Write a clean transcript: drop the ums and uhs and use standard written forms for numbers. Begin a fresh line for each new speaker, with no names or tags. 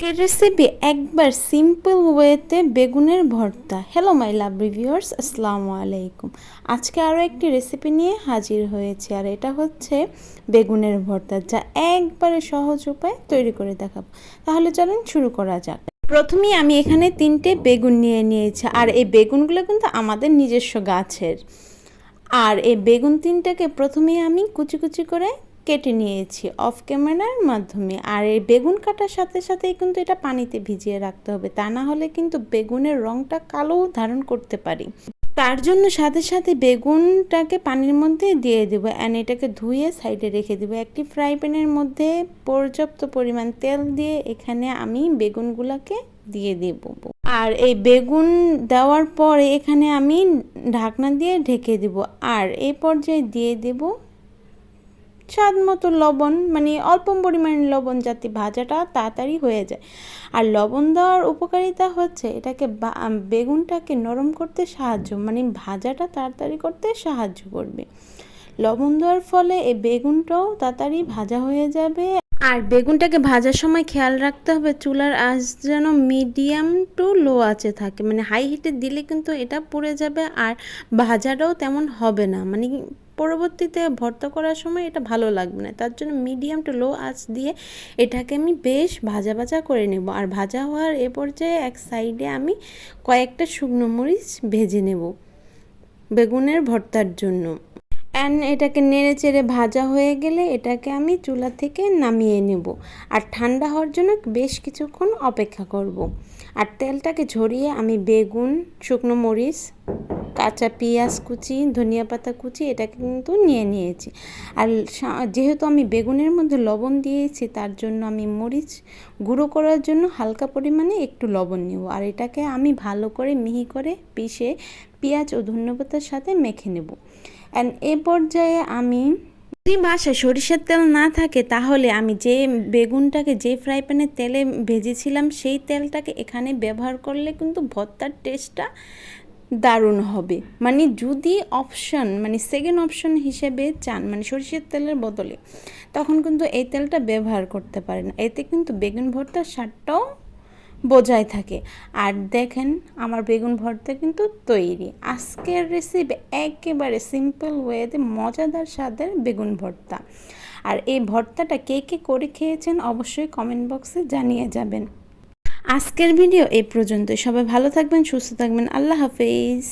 আজকের রেসিপি একবার সিম্পল ওয়েতে বেগুনের ভর্তা। হ্যালো মাই লাভ রিভিউয়ার্স, আসসালামু আলাইকুম। আজকে আরও একটি রেসিপি নিয়ে হাজির হয়েছি, আর এটা হচ্ছে বেগুনের ভর্তা, যা একবারে সহজ উপায়ে তৈরি করে দেখাবো। তাহলে চলেন শুরু করা যাক। প্রথমেই আমি এখানে 3টে বেগুন নিয়েছি, আর এই বেগুনগুলো কিন্তু আমাদের নিজস্ব গাছের। আর এই বেগুন 3টাকে প্রথমেই আমি কুচি কুচি করে কেটে নিয়েছি অফ ক্যামেরার মাধ্যমে। আর এই বেগুন কাটার সাথে সাথেই কিন্তু এটা পানিতে ভিজিয়ে রাখতে হবে, তা না হলে কিন্তু বেগুনের রঙটা কালো ধারণ করতে পারি। তার জন্য সাথে সাথে বেগুনটাকে পানির মধ্যে দিয়ে দেবো, অ্যান্ড এটাকে ধুয়ে সাইডে রেখে দেবো। একটি ফ্রাই প্যানের মধ্যে পর্যাপ্ত পরিমাণ তেল দিয়ে এখানে আমি বেগুনগুলোকে দিয়ে দেব। আর এই বেগুন দেওয়ার পরে এখানে আমি ঢাকনা দিয়ে ঢেকে দেব। আর এই পর্যায়ে দিয়ে দেব স্বাদ মতো লবণ, মানে অল্প পরিমাণে লবণ, যাতে ভাজাটা তাড়াতাড়ি হয়ে যায়। আর লবণ দেওয়ার উপকারিতা হচ্ছে এটাকে বেগুনটাকে নরম করতে সাহায্য, মানে ভাজাটা তাড়াতাড়ি করতে সাহায্য করবে। লবণ দেওয়ার ফলে এই বেগুনটাও তাড়াতাড়ি ভাজা হয়ে যাবে। আর বেগুনটাকে ভাজার সময় খেয়াল রাখতে হবে চুলার আঁচ যেন মিডিয়াম টু লো আঁচে থাকে, মানে হাই হিটে দিলে কিন্তু এটা পুড়ে যাবে আর ভাজাটাও তেমন হবে না, মানে পরবর্তীতে ভর্তা করার সময় এটা ভালো লাগবে না। তার জন্য মিডিয়াম টু লো আঁচ দিয়ে এটাকে আমি বেশ ভাজা ভাজা করে নেব। আর ভাজা হওয়ার এ পর্যায়ে এক সাইডে আমি কয়েকটা শুকনো মরিচ ভেজে নেব বেগুনের ভর্তার জন্য। এটাকে নেড়ে চেড়ে ভাজা হয়ে গেলে এটাকে আমি চুলা থেকে নামিয়ে নেব, আর ঠান্ডা হওয়ার জন্য বেশ কিছুক্ষণ অপেক্ষা করব। আর তেলটাকে ঝরিয়ে আমি বেগুন, শুকনো মরিচ, কাঁচা পেঁয়াজ কুচি, ধনিয়া পাতা কুচি এটাকে কিন্তু নিয়েছি। আর যেহেতু আমি বেগুনের মধ্যে লবণ দিয়েছি, তার জন্য আমি মরিচ গুঁড়ো করার জন্য হালকা পরিমাণে একটু লবণ নেব। আর এটাকে আমি ভালো করে মিহি করে পিষে পেঁয়াজ ও ধনিয়া পাতার সাথে মেখে নেব। এ পর্যায়ে আমি, যদি বাসায় সরিষার তেল না থাকে তাহলে আমি যে বেগুনটাকে যে ফ্রাই প্যানে তেলে ভেজেছিলাম সেই তেলটাকে এখানে ব্যবহার করলে কিন্তু ভর্তার টেস্টটা দারুণ হবে। মানে যদি অপশন, মানে সেকেন্ড অপশন হিসেবে চান, মানে সরিষার তেলের বদলে, তখন কিন্তু এই তেলটা ব্যবহার করতে পারেন। এতে কিন্তু বেগুন ভর্তার স্বাদটাও বজায় থাকে। আর দেখেন আমার বেগুন ভর্তা কিন্তু তৈরি। আজকের রেসিপি একেবারে সিম্পল ওয়েতে মজাদার স্বাদের বেগুন ভর্তা। আর এই ভর্তাটা কে কে করে খেয়েছেন অবশ্যই কমেন্ট বক্সে জানিয়ে যাবেন। আজকের ভিডিও এই পর্যন্ত। সবাই ভালো থাকবেন, সুস্থ থাকবেন। আল্লাহ হাফেজ।